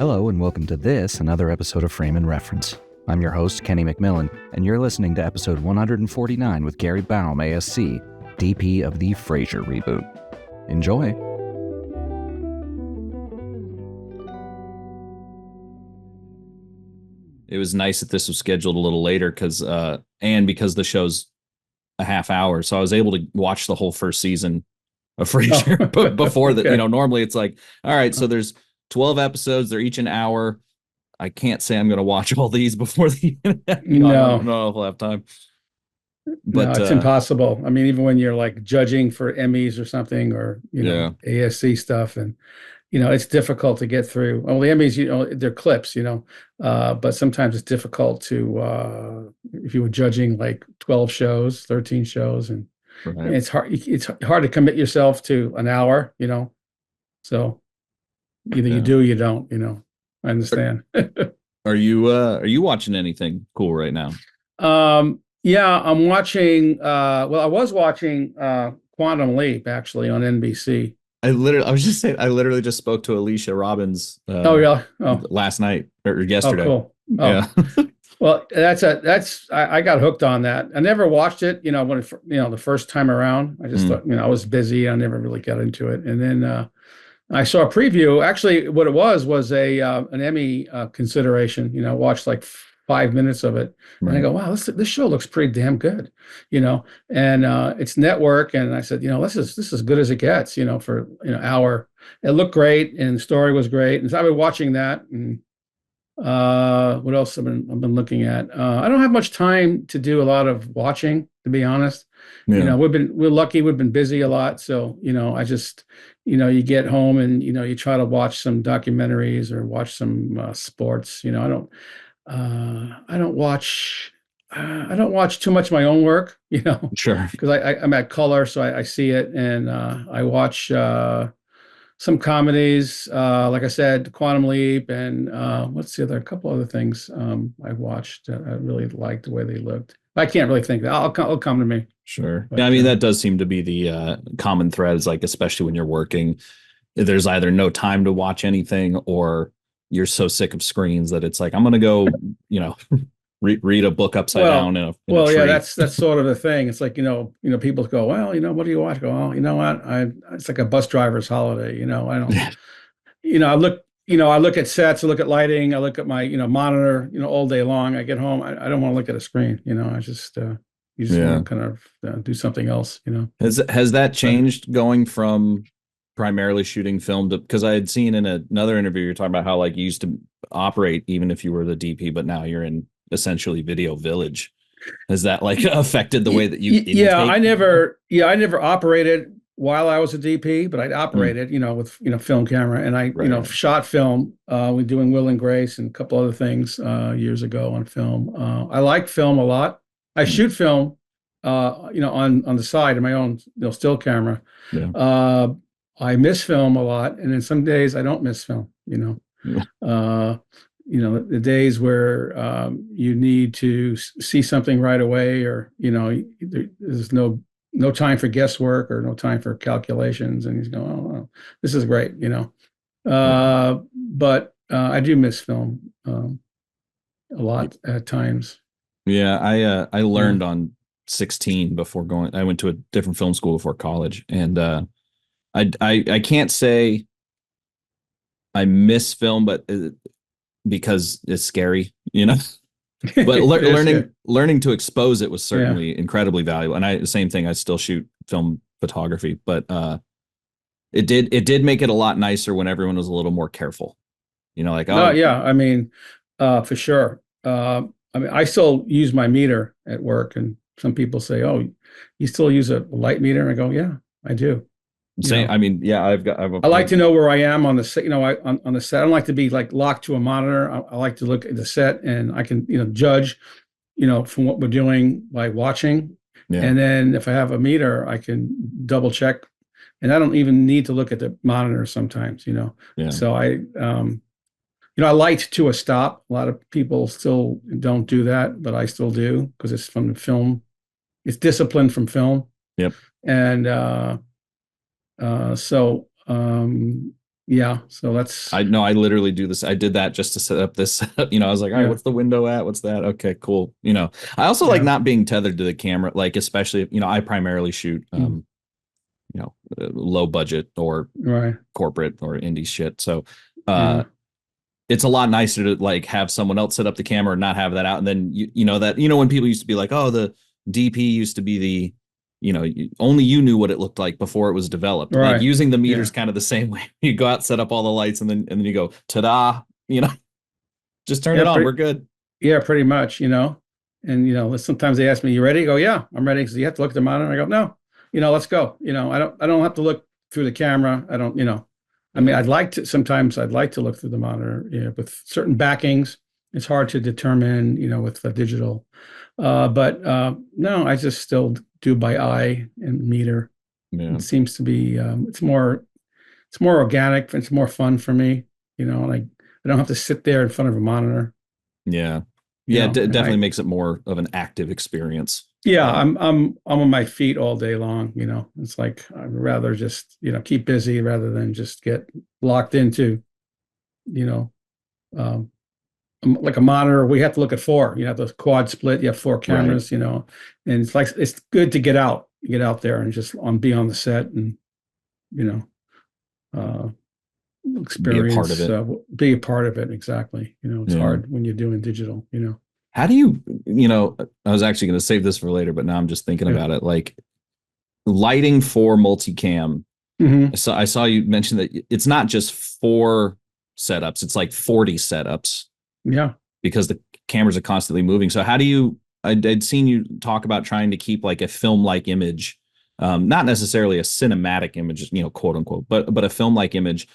Hello and welcome to another episode of Frame and Reference. I'm your host, Kenny McMillan, and you're listening to episode 149 with Gary Baum, ASC, DP of the Frasier reboot. Enjoy! It was nice that this was scheduled a little later because the show's a half hour, so I was able to watch the whole first season of Frasier before that. Okay. Normally it's like, all right, so there's 12 episodes, they're each an hour. I can't say I'm going to watch all these before the I don't know if I'll have time. But no, it's impossible. I mean, even when you're like judging for Emmys or something, or ASC stuff, and it's difficult to get through. Well, the Emmys, they're clips, but sometimes it's difficult to if you were judging like 12 shows, 13 shows, and right. it's hard to commit yourself to an hour, So either you do or you don't, I understand. Are you watching anything cool right now? Yeah, I'm watching I was watching Quantum Leap actually on NBC. I literally just spoke to Alicia Robbins last night or yesterday. Oh, cool. Yeah. Well, I got hooked on that. I never watched it, when the first time around. I just thought, I was busy. I never really got into it. And then I saw a preview. Actually, what it was an Emmy consideration. Watched like 5 minutes of it, right. And I go, wow, this show looks pretty damn good, And it's network, and I said, this is as good as it gets, for hour. It looked great, and the story was great, and so I've been watching that. And what else I've been looking at? I don't have much time to do a lot of watching, to be honest. Yeah. We're lucky. We've been busy a lot, so I just you get home and you try to watch some documentaries or watch some sports. I don't watch too much of my own work, Sure. because I'm at Color, so I see it, and I watch some comedies, like I said, Quantum Leap, and what's the other? A couple other things I watched that I really liked the way they looked. I can't really think that. It'll come to me. Sure. But, yeah, I mean, that does seem to be the common threads, like, especially when you're working, there's either no time to watch anything or you're so sick of screens that it's like, I'm going to go, read a book upside down in a tree. Yeah, that's sort of the thing. It's like, people go, well, what do you watch? I go, well, you know what? It's like a bus driver's holiday. I don't, I look at sets, I look at lighting, I look at my, monitor, all day long. I get home, I don't want to look at a screen. I just, you just want to kind of do something else. Has that changed going from primarily shooting film because I had seen in another interview you're talking about how like you used to operate even if you were the DP, but now you're in essentially Video Village. Has that like affected the way that you I never operated while I was a DP, but I'd operated with film camera, and I shot film with doing Will and Grace and a couple other things years ago on film. I like film a lot. I shoot film on the side of my own still camera. I miss film a lot, and then some days I don't miss film. The days where you need to see something right away, or there's no time for guesswork or no time for calculations, and he's going, oh, this is great, But I do miss film a lot at times. Yeah, I learned on 16 before going. I went to a different film school before college, and I can't say I miss film, but because it's scary, But learning to expose it was certainly incredibly valuable. And the same thing. I still shoot film photography, but it did make it a lot nicer when everyone was a little more careful. I mean, for sure. I mean, I still use my meter at work, and some people say, "Oh, you still use a light meter?" And I go, "Yeah, I do." Same. I mean, yeah, I like to know where I am on the set. On the set, I don't like to be like locked to a monitor. I like to look at the set, and I can judge, from what we're doing by watching. Yeah. And then if I have a meter, I can double check, and I don't even need to look at the monitor sometimes. Yeah. So I light to a stop. A lot of people still don't do that, but I still do because it's from the film. It's discipline from film. Yep. And Yeah. So that's, I know I literally do this. I did that just to set up this setup. I was like, all right, yeah. what's the window at? What's that? Okay, cool. I also like Yeah. not being tethered to the camera, like especially if, I primarily shoot Mm. low budget or Right. corporate or indie shit. So Yeah. it's a lot nicer to like have someone else set up the camera and not have that out. And then when people used to be like, oh, the DP used to be the only you knew what it looked like before it was developed. Like Right. using the Yeah. meters kind of the same way. You go out, set up all the lights, and then you go, ta-da, just turn Yeah. it on. We're good. Yeah, pretty much, and sometimes they ask me, "You ready?" I go, "Yeah, I'm ready." Because you have to look at the monitor. I go, "No, let's go." I don't have to look through the camera. I don't, I mean, sometimes I'd like to look through the monitor. With certain backings, it's hard to determine, with the digital. But no, I just still do by eye and meter. Yeah. It seems to be, it's more organic. It's more fun for me, and I don't have to sit there in front of a monitor. Yeah. You Yeah. know, Definitely I makes it more of an active experience. Yeah, I'm on my feet all day long, It's like I'd rather just, keep busy rather than just get locked into, you know, um, like a monitor. We have to look at four. You have the quad split, you have four Right. cameras, and it's good to get out there and just be on the set and, you know, uh Be a part of experience, it. be a part of it. Exactly. It's Yeah. hard when you're doing digital. How do I was actually going to save this for later, but now I'm just thinking Yeah. about it. Like lighting for multicam. Hmm. So I saw you mention that it's not just 4 setups, it's like 40 setups Yeah. because the cameras are constantly moving. So how do you, I'd seen you talk about trying to keep like a film-like image, not necessarily a cinematic image, quote unquote, but a film-like image.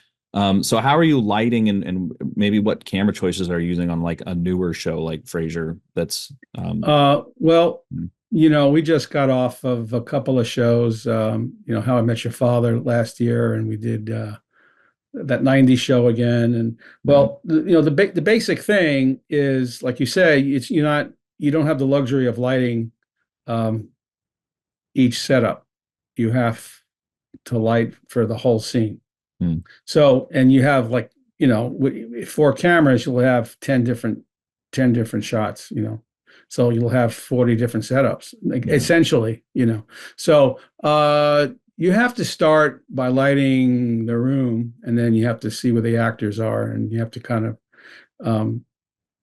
So how are you lighting and maybe what camera choices are you using on like a newer show like Frasier that's Well, mm, we just got off of a couple of shows, How I Met Your Father last year, and we did that '90s show again. And right, well, the basic thing is, like you say, you don't have the luxury of lighting um, each setup. You have to light for the whole scene. mm, So, and you have like, four cameras, you'll have 10 different shots, So you'll have 40 different setups, like yeah, essentially, So you have to start by lighting the room, and then you have to see where the actors are, and you have to kind of um,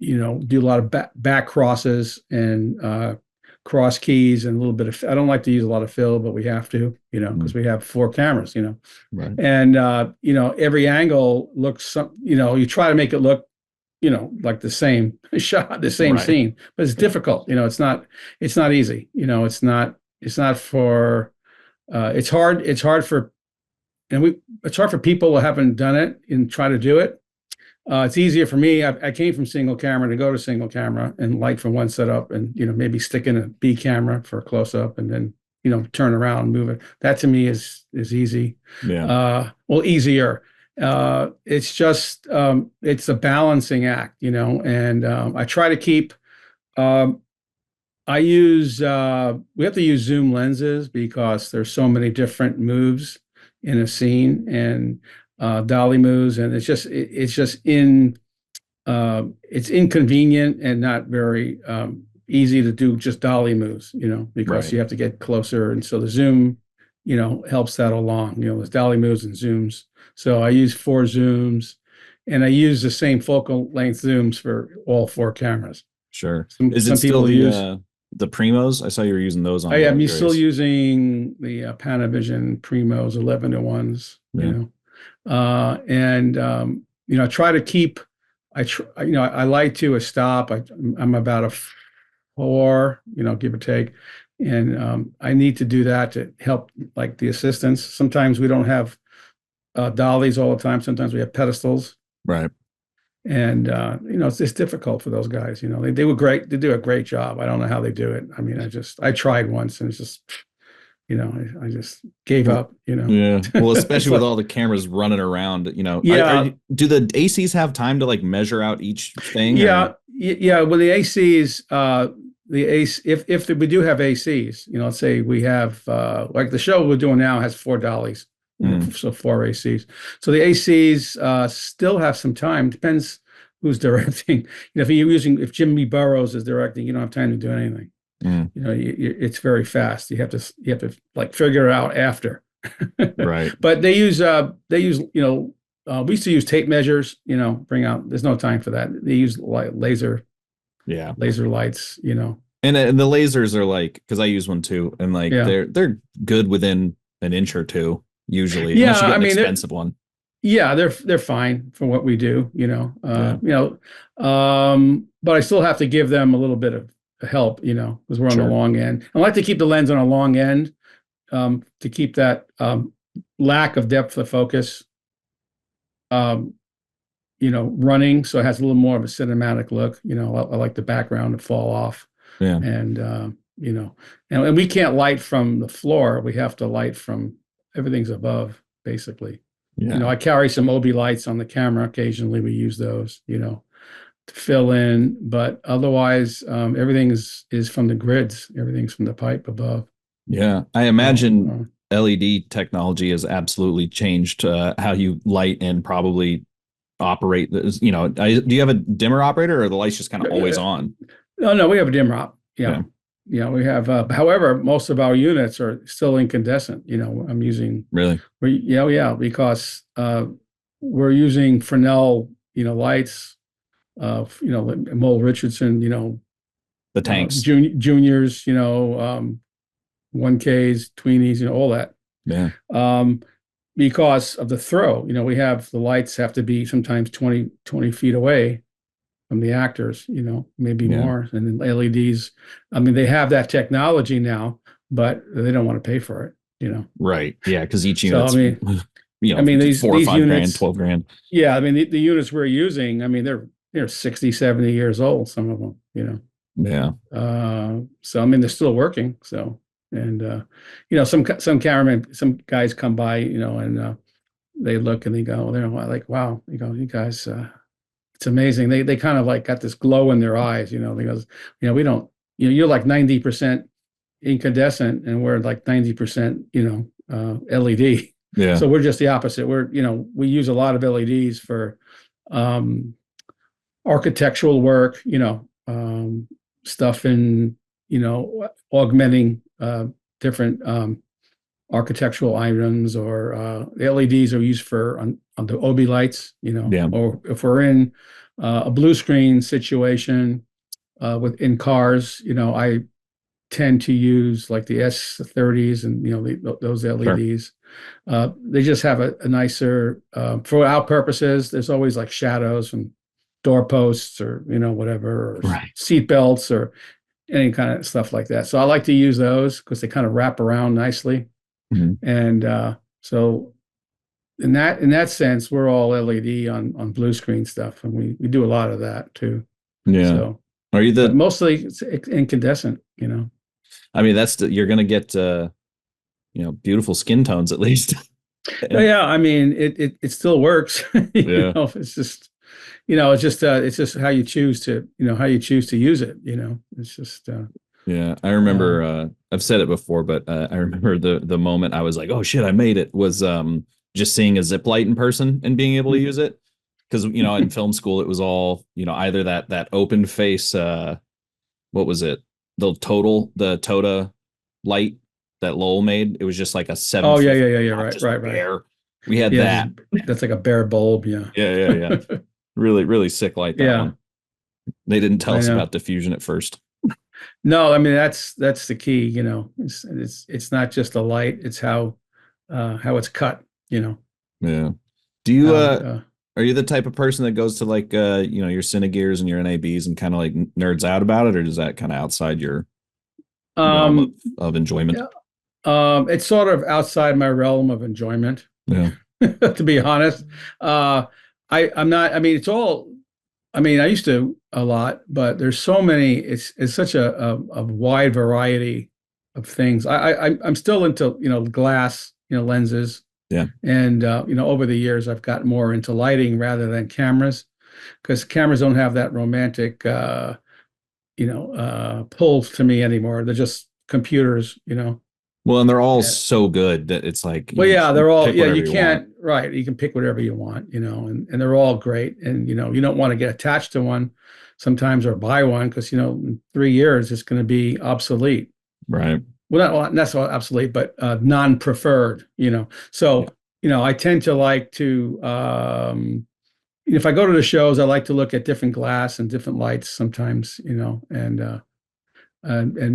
do a lot of back crosses and cross keys and a little bit of, I don't like to use a lot of fill, but we have to, because mm, we have four cameras, right, and every angle looks you try to make it look like the same shot, the same right, scene, but it's difficult. It's not easy. It's not for it's hard for it's hard for people who haven't done it and try to do it. It's easier for me. I came from single camera to go to single camera and light from one setup, and maybe stick in a B camera for a close up, and then turn around and move it. That to me is easy. yeah, Well, easier. It's just it's a balancing act, and I try to keep. Um, we have to use zoom lenses because there's so many different moves in a scene, and dolly moves, and it's inconvenient and not very easy to do just dolly moves, because right, you have to get closer. And so the zoom, helps that along. There's dolly moves and zooms. So I use four zooms, and I use the same focal length zooms for all four cameras. sure. Some Is it some still people use. the Primos? I saw you were using those on I Will am and still Grace. using the Panavision Primos 11-to-1s, Yeah, and I try to keep. I like to a stop. I'm about a four, give or take, and I need to do that to help like the assistants. Sometimes we don't have dollies all the time. Sometimes we have pedestals, right. and it's difficult for those guys. They were great. They do a great job. I don't know how they do it. I mean, I tried once, and it's just I just gave Well, up. yeah. Well, It's especially with like, all the cameras running around, yeah, do the ACs have time to like measure out each thing or? yeah. Well, the ACs, the AC, if we do have ACs, let's say we have like the show we're doing now has four dollies, Mm. So 4 ACs. So the ACs still have some time. Depends who's directing. If Jimmy Burrows is directing, you don't have time to do anything. Mm. It's very fast. You have to like figure it out after. Right. But they use we used to use tape measures. Bring out. There's no time for that. They use laser Yeah. lights. And the lasers are like, because I use one too, and like Yeah. they're good within an inch or two usually, Yeah, unless you get I an mean, expensive one. yeah, they're fine for what we do. Yeah. But I still have to give them a little bit of help. Because we're on the Sure. long end. I like to keep the lens on a long end to keep that lack of depth of focus. Um, running, so it has a little more of a cinematic look. I like the background to fall off, Yeah. and and we can't light from the floor. We have to light from everything's above, basically. Yeah. I carry some OB lights on the camera. Occasionally, we use those, to fill in, but otherwise, everything is from the grids. Everything's from the pipe above. Yeah. I imagine LED technology has absolutely changed how you light and probably operate this. Do you have a dimmer operator, or the light's just kind of always on? No, we have a dimmer op. Yeah. Yeah, we have. However, most of our units are still incandescent. I'm using. Really? Yeah, because we're using Fresnel, lights. Mole Richardson, The tanks. juniors, 1Ks, tweenies, all that. Yeah. Because of the throw, we have the lights have to be sometimes 20 feet away from the actors, maybe more. And then LEDs, I mean, they have that technology now, but they don't want to pay for it. Right. Yeah. Because each So, unit's, these 4 or 5 units, grand, 12 grand. Yeah. I mean, the units we're using, I mean, they're 60, 70 years old, some of them, Yeah. So, I mean, they're still working. So, and, some cameramen, some guys come by, and they look and they go, they're like, wow, you guys, it's amazing. They kind of like got this glow in their eyes, because, we don't, you're like 90% incandescent and we're like 90%, LED. Yeah. So we're just the opposite. We use a lot of LEDs for architectural work, stuff in, augmenting different architectural items, or the LEDs are used for on the OB lights, Yeah. or if we're in a blue screen situation in cars, I tend to use like the S30s and those LEDs. Sure. They just have a nicer for our purposes. There's always like shadows from doorposts or whatever, or right. seat belts or any kind of stuff like that. So I like to use those because they kind of wrap around nicely. Mm-hmm. And so in that sense, we're all LED on blue screen stuff, and we do a lot of that too. Yeah. So but mostly it's incandescent, I mean, you're gonna get beautiful skin tones at least. Yeah, I mean it still works. Yeah. It's just it's just how you choose to use it. It's just yeah. I remember I've said it before, but I remember the moment I was like, oh shit, I made it, was just seeing a zip light in person and being able to use it. Because in film school it was all either that open face what was it, the Tota light that Lowell made. It was just like a 7. Oh yeah, right. Bare. We had that. That's like a bare bulb. Yeah. Yeah. Really, really sick light, that one. They didn't tell us about diffusion at first. No, I mean that's the key. It's not just the light; it's how it's cut. Yeah. Do you are you the type of person that goes to like your Cinegears and your NABs and kind of like nerds out about it, or does that kind of outside your realm of enjoyment? It's sort of outside my realm of enjoyment. Yeah. To be honest, I'm not. I mean, it's all. I mean, I used to a lot, but there's so many. It's such a wide variety of things. I'm still into glass lenses. Yeah. And over the years I've gotten more into lighting rather than cameras, because cameras don't have that romantic pull to me anymore. They're just computers. Well, Well, and they're all Yeah. so good that it's like, Well, yeah, they're all, pick yeah, whatever you you want. can't, right. You can pick whatever you want, and they're all great. And, you don't want to get attached to one sometimes or buy one because, in 3 years it's going to be obsolete. Right. Well, not necessarily obsolete, but non-preferred, So, Yeah. I tend to like to, if I go to the shows, I like to look at different glass and different lights sometimes, and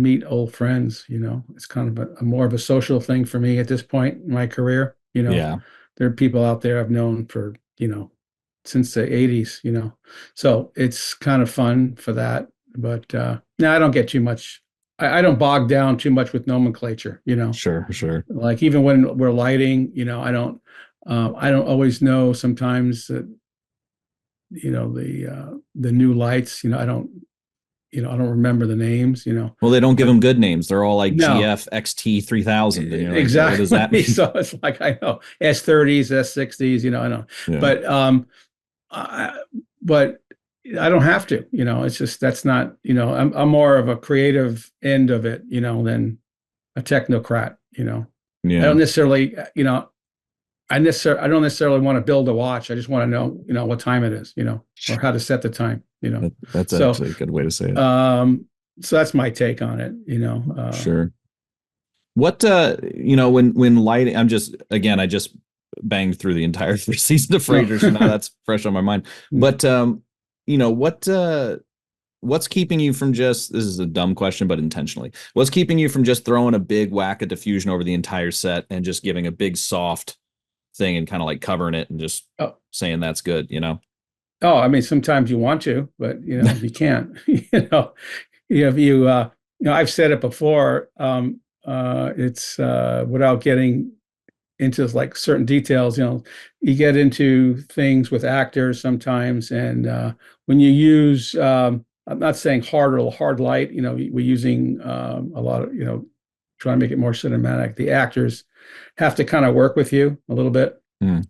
meet old friends. It's kind of a more of a social thing for me at this point in my career. Yeah. There are people out there I've known for, since the 80s, so it's kind of fun for that. But no, I don't get too much. I don't bog down too much with nomenclature, Sure. Sure. like even when we're lighting, I don't always know sometimes that, the new lights, I don't remember the names. Well, they don't give But them good names. They're all like no, GF XT 3000. And you're like, what does that exactly. mean? So it's like, I know S30s, S60s, I know, Yeah. but I, but I don't have to. It's just that's not. I'm more of a creative end of it, than a technocrat. I Yeah. don't necessarily, I don't necessarily want to build a watch. I just want to know, what time it is, or how to set the time. That's So, actually a good way to say it. so that's my take on it. Sure. What when lighting, I just banged through the entire first season of No. Frasier, so now that's fresh on my mind. But what's keeping you from just, this is a dumb question, but intentionally, what's keeping you from just throwing a big whack of diffusion over the entire set and just giving a big soft thing and kind of like covering it and just Oh, saying that's good? oh, I mean, sometimes you want to, but you can't. If I've said it before. It's without getting into like certain details. You get into things with actors sometimes, and when you use, I'm not saying hard light. We're using a lot of, trying to make it more cinematic. The actors have to kind of work with you a little bit, Hmm.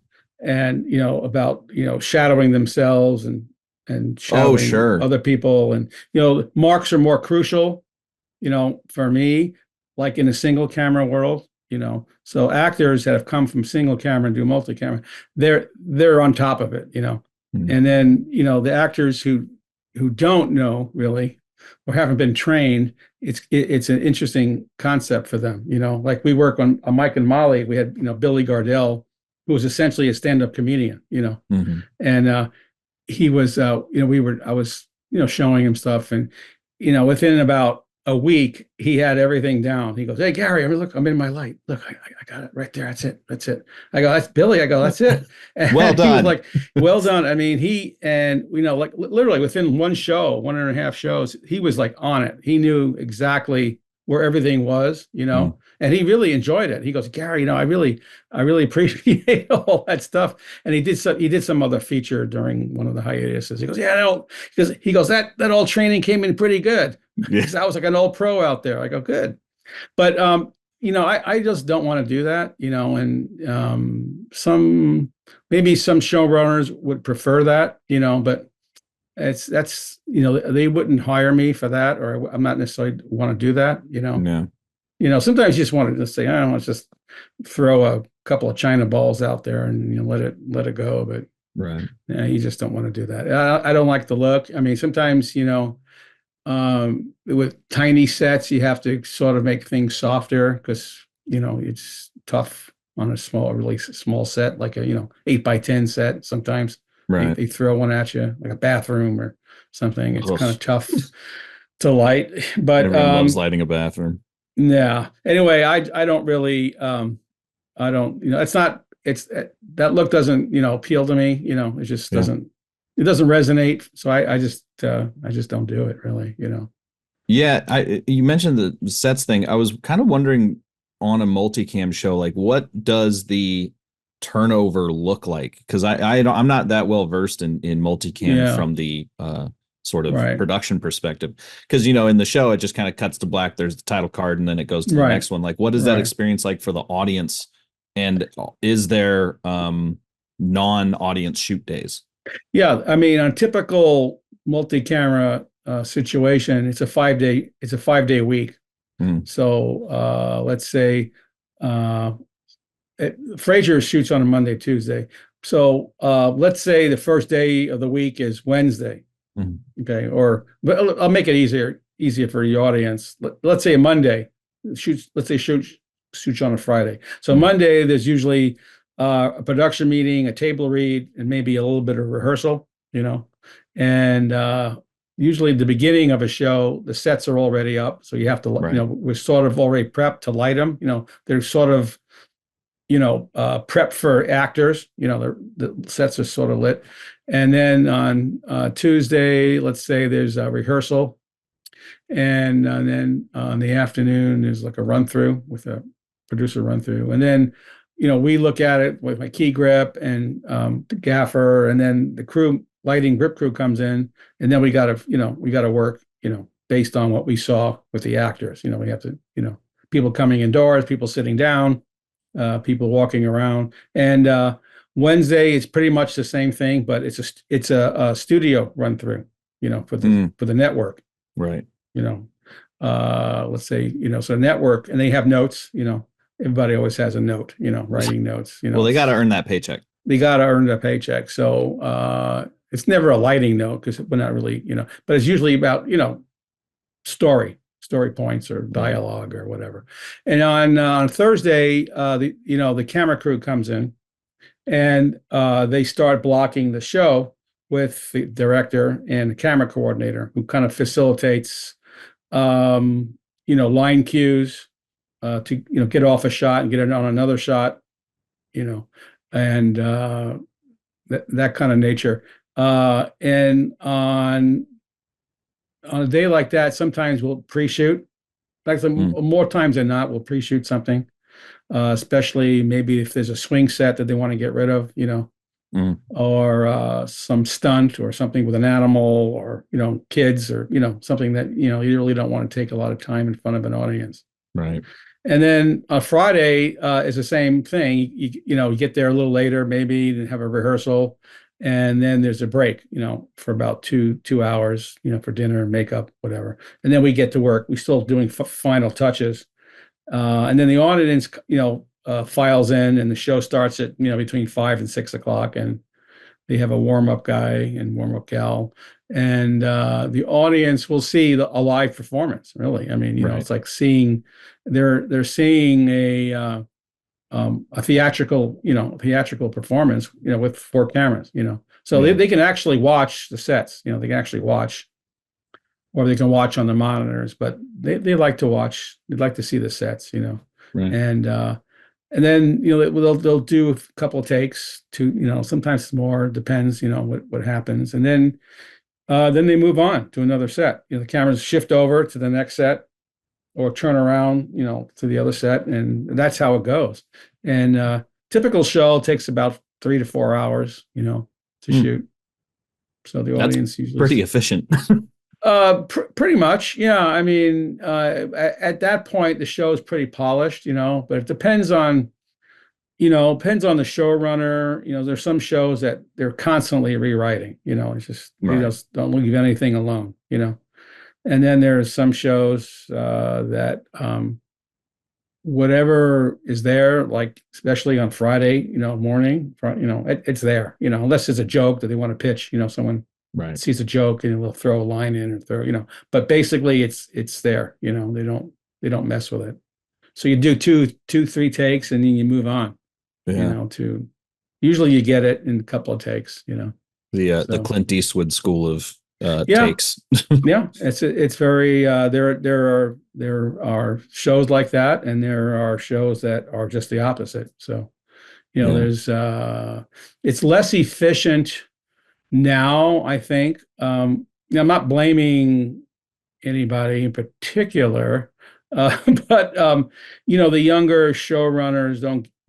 and about shadowing themselves and Oh, shadowing sure. other people, and marks are more crucial for me, like in a single camera world. So actors that have come from single camera and do multi-camera, they're on top of it. Hmm. And then the actors who don't know really or haven't been trained, it's an interesting concept for them. Like we work on Mike and Molly, we had Billy Gardell, who was essentially a stand-up comedian. Mm-hmm. And he was I was showing him stuff, and within about a week he had everything down. He goes, "Hey Gary, I mean, look, I'm in my light. Look, I got it right there. That's it. I go, "That's Billy." I go, "That's it." And Well he was done. like, "Well done." I mean, like literally within one and a half shows, he was like on it. He knew exactly where everything was. Hmm. And he really enjoyed it. He goes, "Gary, I really appreciate all that stuff." And he did some other feature during one of the hiatuses. He goes, "Yeah, no," he goes, that old training came in pretty good. Yeah. Because I was like an old pro out there. I go, "Good." But I just don't want to do that. And maybe some showrunners would prefer that. But that's they wouldn't hire me for that, or I'm not necessarily want to do that. No. Sometimes you just want to just say, "I don't want to just throw a couple of China balls out there and let it go." But Right. yeah, you just don't want to do that. I don't like the look. I mean, sometimes with tiny sets, you have to sort of make things softer because it's tough on a really small set, like a 8x10 set. Sometimes Right. they throw one at you, like a bathroom or something. It's Ugh. kind of tough to light, but Everyone loves lighting a bathroom. yeah. Anyway, I don't really I don't it's not it's that look doesn't appeal to me. It just Yeah. doesn't resonate. So I just don't do it really. Yeah, you mentioned the sets thing. I was kind of wondering on a multicam show, like what does the turnover look like? Because I'm not that well versed in multicam Yeah. from the sort of Right. production perspective. Because in the show it just kind of cuts to black. There's the title card, and then it goes to the Right. next one. Like, what is that Right. experience like for the audience? And is there non-audience shoot days? Yeah, I mean, on typical multi-camera situation, it's a 5-day week. So let's say Frasier shoots on a Monday, Tuesday. So let's say the first day of the week is Wednesday. Okay, but I'll make it easier for the audience. Let's say a Monday shoots. Let's say shoots on a Friday. So Monday there's usually a production meeting, a table read, and maybe a little bit of rehearsal. And usually at the beginning of a show, the sets are already up, so you have to, we're sort of already prepped to light them. They're sort of prep for actors. The sets are sort of lit. And then on Tuesday, let's say there's a rehearsal. And then on the afternoon, there's like a run through with a producer run through. And then, we look at it with my key grip and the gaffer, and then the lighting grip crew comes in. And then we got to work, based on what we saw with the actors. We have to, people coming indoors, people sitting down, people walking around. And Wednesday is pretty much the same thing, but it's a studio run through, for the network. Right. Let's say, so network, and they have notes, everybody always has a note, writing notes, Well, they got to earn that paycheck. They got to earn their paycheck. So it's never a lighting note because we're not really, but it's usually about, story points or dialogue or whatever. And on Thursday, the camera crew comes in and they start blocking the show with the director and the camera coordinator, who kind of facilitates, line cues to, get off a shot and get it on another shot, and that kind of nature. And on a day like that, sometimes we'll pre-shoot. More times than not, we'll pre-shoot something, especially maybe if there's a swing set that they want to get rid of, or some stunt or something with an animal, or kids, or something that you really don't want to take a lot of time in front of an audience. Right. And then on Friday is the same thing. You get there a little later, maybe, and have a rehearsal, and then there's a break, for about two hours, for dinner, makeup, whatever. And then we get to work. We're still doing final touches, and then the audience, files in, and the show starts at between 5 and 6 o'clock, and they have a warm-up guy and warm-up gal, and the audience will see a live performance. Really, I mean, it's like they're seeing a theatrical performance, with 4 cameras, so they can actually watch the sets, they can actually watch, or they can watch on the monitors, but they like to watch, they'd like to see the sets, Right. And then, they'll do a couple of takes to, sometimes it's more, depends, what happens. And then they move on to another set. The cameras shift over to the next set, or turn around, to the other set, and that's how it goes. And typical show takes about 3 to 4 hours, to shoot. So the audience usually pretty efficient. Pretty much, yeah. I mean, at that point, the show is pretty polished, but it depends on the showrunner. There's some shows that they're constantly rewriting. It's just they just don't leave anything alone. And then there's some shows that whatever is there, like especially on Friday, morning, it's there, unless it's a joke that they want to pitch, someone sees a joke and they'll throw a line in or throw, but basically it's there, they don't mess with it. So you do two, 3 takes, and then you move on, usually you get it in a couple of takes, the Clint Eastwood school of takes. Yeah, it's very there are shows like that, and there are shows that are just the opposite. So there's it's less efficient now, I think. I'm not blaming anybody in particular, but the younger showrunners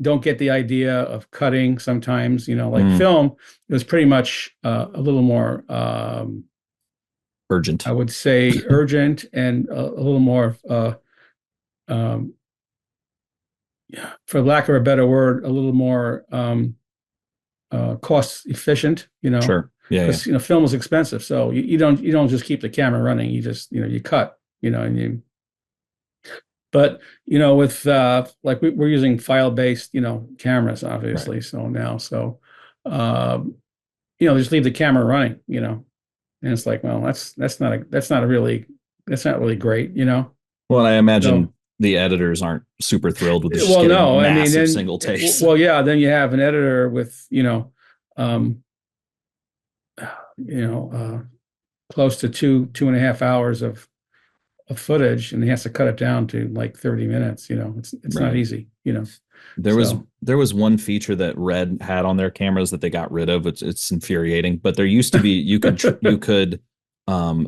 don't get the idea of cutting sometimes. Film, it was pretty much a little more urgent. I would say urgent, and a little more, for lack of a better word, a little more cost efficient. Sure. Yeah. Because film is expensive, so you don't just keep the camera running. You just you cut. And But with like we're using file-based, cameras, obviously. Right. So now, uh, just leave the camera running, and it's like, well, that's not really great, Well, I So, imagine the editors aren't super thrilled with just well, getting no, I mean, massive then, single takes. well, yeah, then you have an editor with, um, you know, close to 2.5 hours of footage, and he has to cut it down to like 30 minutes. It's not Right. easy. There was So there was one feature that Red had on their cameras that they got rid of. It's infuriating, but there used to be you could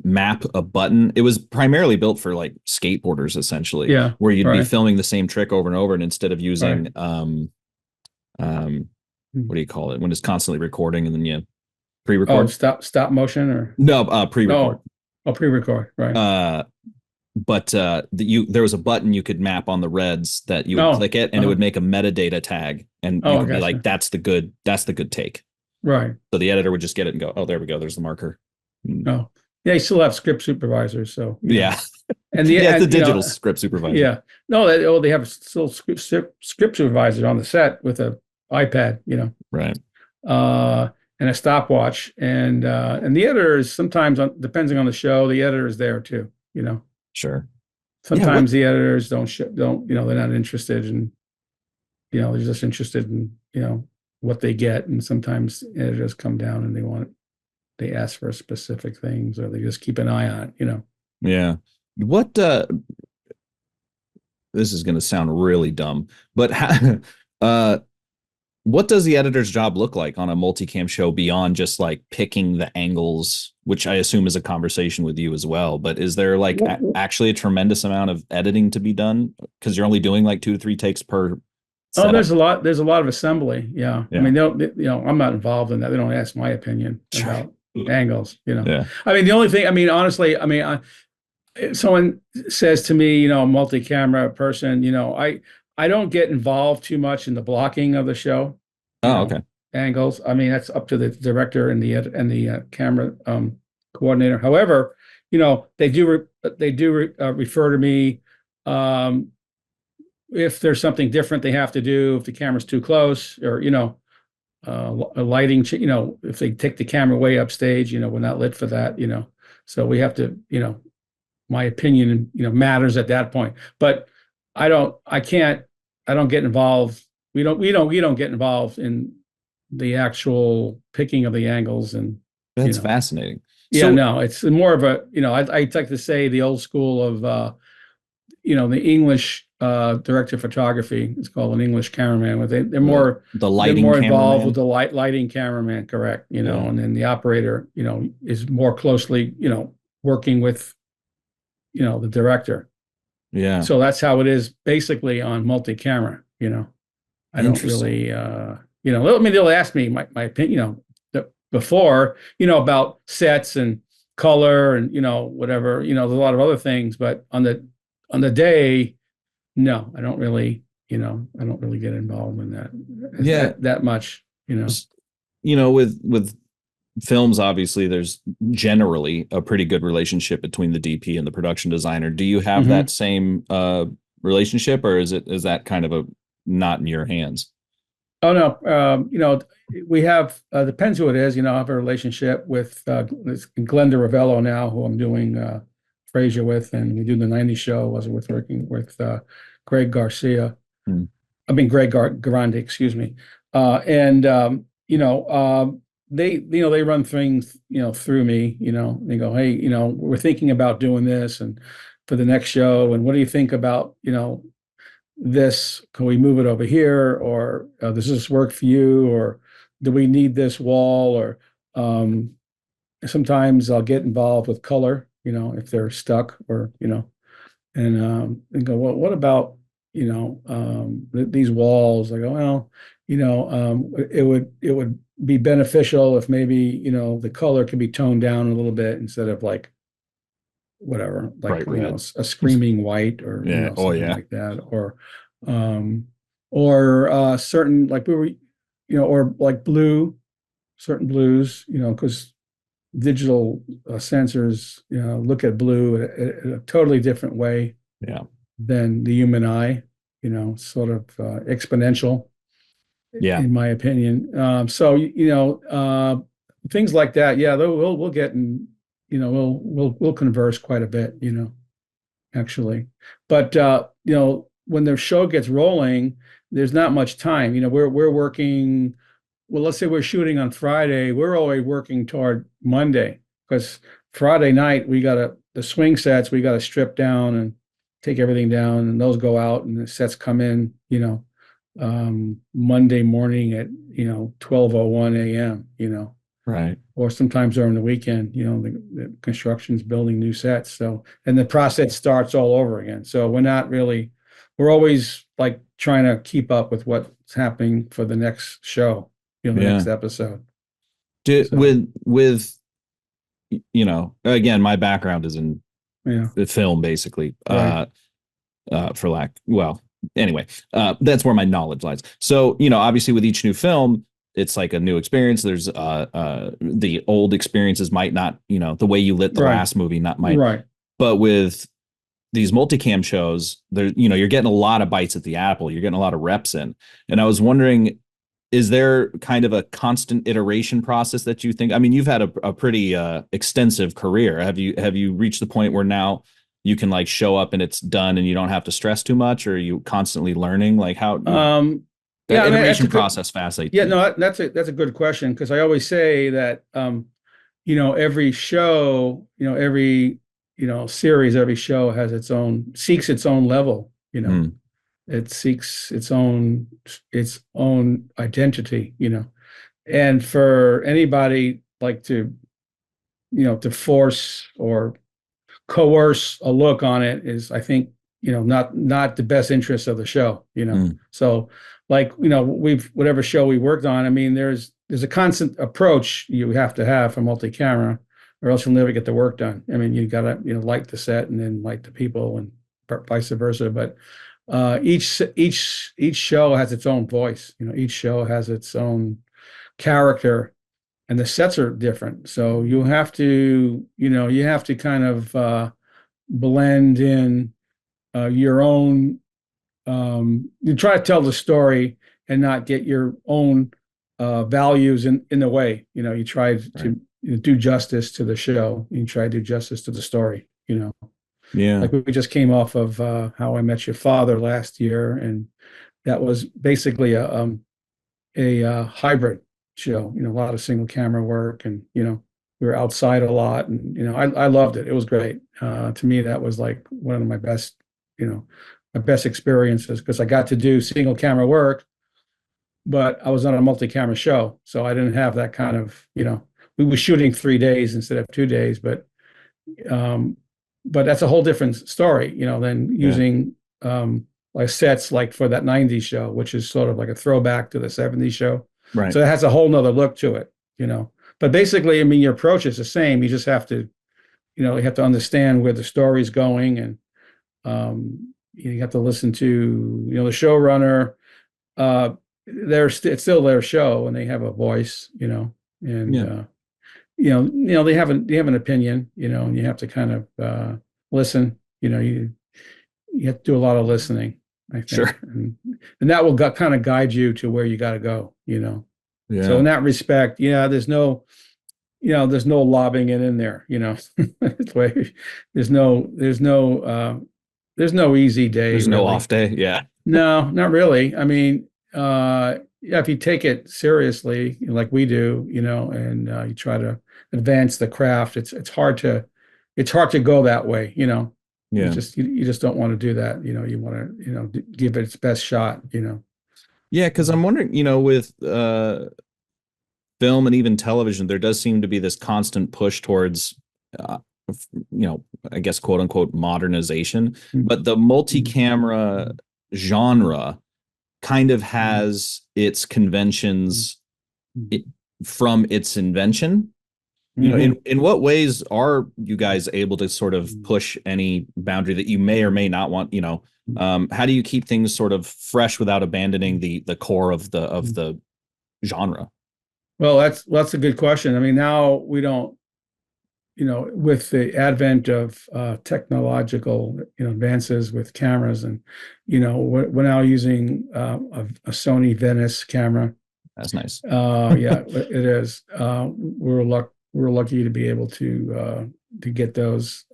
map a button. It was primarily built for like skateboarders essentially, yeah, where you'd be right, filming the same trick over and over, and instead of right. using what do you call it when it's constantly recording and then you Oh, pre-record? stop motion or No, pre-record. no? Oh, pre-record, right? Uh but there was a button you could map on the Reds that you would No, click it and it would make a metadata tag and you oh, I could be like gotcha. that's the good take, Right. so the editor would just get it and go, oh, there we go, there's the marker. Oh, yeah. You still have script supervisors, so Yeah. and the Yeah, it's the and digital script supervisor. yeah, no, they have still script supervisor on the set with a iPad, Right. uh, and a stopwatch, and the editor is sometimes depending on the show, the editor is there too. Sure. Yeah, what Sometimes the editors don't, they're not interested in, they're just interested in, what they get, and sometimes editors come down and they ask for specific things, or they just keep an eye on it. yeah. What this is going to sound really dumb, but uh what does the editor's job look like on a multicam show beyond just like picking the angles, which I assume is a conversation with you as well? But is there like actually a tremendous amount of editing to be done because you're only doing like 2 to 3 takes per Oh, setup? there's a lot of assembly. Yeah. I Yeah. mean, I'm not involved in that. They don't ask my opinion Sure. about angles. Yeah. I mean, the only thing, I mean, honestly, I mean, if someone says to me, multi-camera person, I don't get involved too much in the blocking of the show, Oh, okay. angles. I mean, that's up to the director and the camera coordinator. However, they do refer to me, um, if there's something different they have to do, if the camera's too close, or a lighting, if they take the camera way upstage, we're not lit for that, so we have to, my opinion, matters at that point. But I don't get involved. We don't get involved in the actual picking of the angles, and That's fascinating. yeah, So, no, it's more of a, I'd like to say the old school of, the English director of photography. It's called an English cameraman. Where the they're lighting more involved with cameraman. the lighting cameraman, correct? Yeah. And then the operator, is more closely, working with, the director. Yeah. So that's how it is basically on multi-camera. I don't Interesting. really, I mean, they'll ask me my opinion, before, about sets and color and, whatever, there's a lot of other things, but on the day, no, I don't really get involved in that Yeah. that much. With films, obviously, there's generally a pretty good relationship between the DP and the production designer. Do you have Hmm. that same relationship, or is that kind of a not in your hands? Oh no, we have, depends who it is. I have a relationship with Glenda Ravello now, who I'm doing Frasier with, and we do the '90s show. I was working with Greg Garcia. Hmm. I mean Greg Garandi, excuse me. And they run things through me. They go, hey, we're thinking about doing this and for the next show, and what do you think about this? Can we move it over here, or does this work for you, or do we need this wall? Or sometimes I'll get involved with color, if they're stuck, or and go, well, what about these walls? I go, well, it would be beneficial if maybe the color could be toned down a little bit instead of like whatever, like Bright red. a screaming white, or Yeah. Oh, something yeah. like that, um, or certain, like we were, or like blue, certain blues, because digital sensors, look at blue in a totally different way Yeah. than the human eye, sort of exponential, Yeah. in my opinion. So, things like that. Yeah, we'll get in, we'll converse quite a bit, actually. But when the show gets rolling, there's not much time. We're working. Well, let's say we're shooting on Friday. We're always working toward Monday because Friday night we got the swing sets. We got to strip down and take everything down, and those go out, and the sets come in. Monday morning at 12:01 a.m. Right. Or sometimes during the weekend, the construction's building new sets. So, and the process starts all over again. So we're always like trying to keep up with what's happening for the next show, the next episode. With again, my background is in film, basically. Right. Anyway, that's where my knowledge lies. So, obviously with each new film, it's like a new experience. There's the old experiences might not, the way you lit the last movie might. Right. But with these multicam shows, there, you're getting a lot of bites at the apple. You're getting a lot of reps in. And I was wondering, is there kind of a constant iteration process that you think? I mean, you've had a pretty extensive career. Have you reached the point where now you can like show up and it's done and you don't have to stress too much, or are you constantly learning? Like how that iteration process fascinates me. No, that's a good question, because I always say that every show, every series, every show has seeks its own level, It seeks its own identity, and for anybody like to force or coerce a look on it is, I think, not the best interest of the show, So like, whatever show we worked on, I mean, there's a constant approach you have to have for multi-camera, or else you'll never get the work done. I mean, you gotta, light the set and then light the people and vice versa. But each show has its own voice, each show has its own character, and the sets are different. So you have to kind of blend in your own. You try to tell the story and not get your own values in the way. You try to do justice to the show. You try to do justice to the story. Yeah. Like we just came off of How I Met Your Father last year, and that was basically a hybrid show. A lot of single camera work, and we were outside a lot, and I loved it. It was great. To me, that was like one of my best experiences, because I got to do single camera work, but I was on a multi-camera show, so I didn't have that kind of we were shooting 3 days instead of 2 days, but that's a whole different story, than using like sets like for that 90s show, which is sort of like a throwback to the 70s show. Right. So it has a whole nother look to it, But basically, I mean, your approach is the same. You just have to, you have to understand where the story's going, and you have to listen to, the showrunner. It's still their show, and they have a voice, and they have an opinion, and you have to kind of listen. You have to do a lot of listening, I think. Sure. And that will kind of guide you to where you got to go, Yeah. So in that respect, there's no lobbing it in there, there's no easy day. There's no off day. Yeah. No, not really. I mean, if you take it seriously, like we do, and you try to advance the craft, it's hard to go that way, Yeah. You just don't want to do that. You want to, give it its best shot, Yeah, because I'm wondering, with film and even television, there does seem to be this constant push towards, I guess, quote unquote, modernization. But the multi-camera genre kind of has its conventions from its invention. In what ways are you guys able to sort of push any boundary that you may or may not want? How do you keep things sort of fresh without abandoning the core of the genre? Well, that's a good question. I mean, now we don't with the advent of technological, advances with cameras, and we're now using a Sony Venice camera. That's nice. Yeah, it is. We're lucky to be able to get those.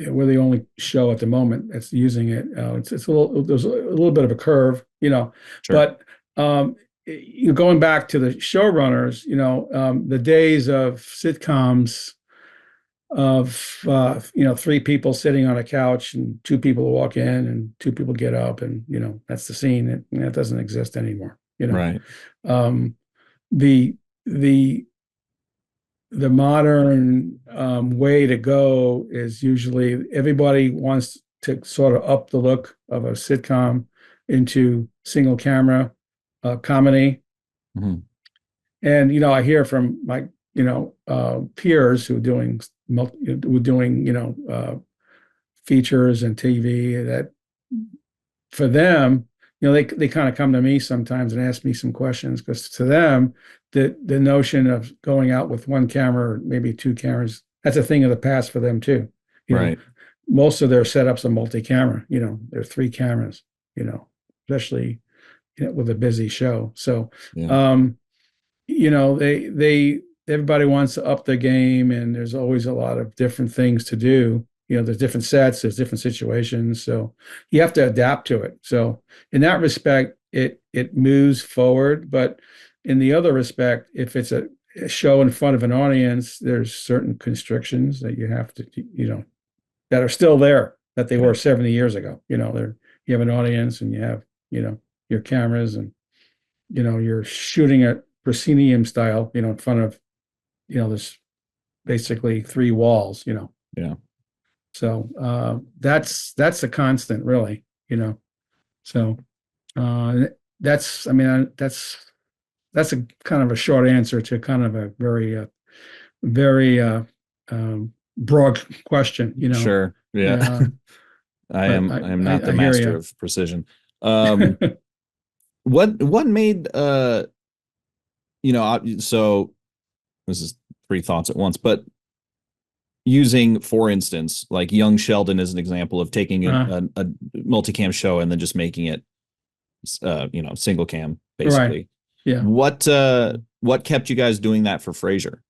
We're the only show at the moment that's using it. It's a little there's a little bit of a curve, Sure. but going back to the showrunners, the days of sitcoms of three people sitting on a couch and two people walk in and two people get up and that's the scene. That doesn't exist anymore. Right. Um, the the the modern way to go is usually everybody wants to sort of up the look of a sitcom into single camera comedy. Mhm. And I hear from my peers who are doing features and TV that for them, they kind of come to me sometimes and ask me some questions, because to them, the notion of going out with one camera or maybe two cameras, that's a thing of the past for them too. Right. Most of their setups are multi-camera. They're three cameras. Especially with a busy show. So, Yeah. they everybody wants to up their game, and there's always a lot of different things to do. There's different sets, there's different situations, so you have to adapt to it. So in that respect, it moves forward, but in the other respect, if it's a show in front of an audience, there's certain constrictions that you have to, that are still there that they were 70 years ago. You have an audience and you have, your cameras, and you're shooting at proscenium style, in front of, there's basically three walls. Yeah. So that's a constant, really. So that's, I mean, that's a kind of a short answer to kind of a very broad question. Sure. Yeah. I But am not the I hear master you. of precision. What made so this is three thoughts at once, but using, for instance, like Young Sheldon as an example of taking a multicam show and then just making it single cam, basically. Right. Yeah. What kept you guys doing that for Frasier?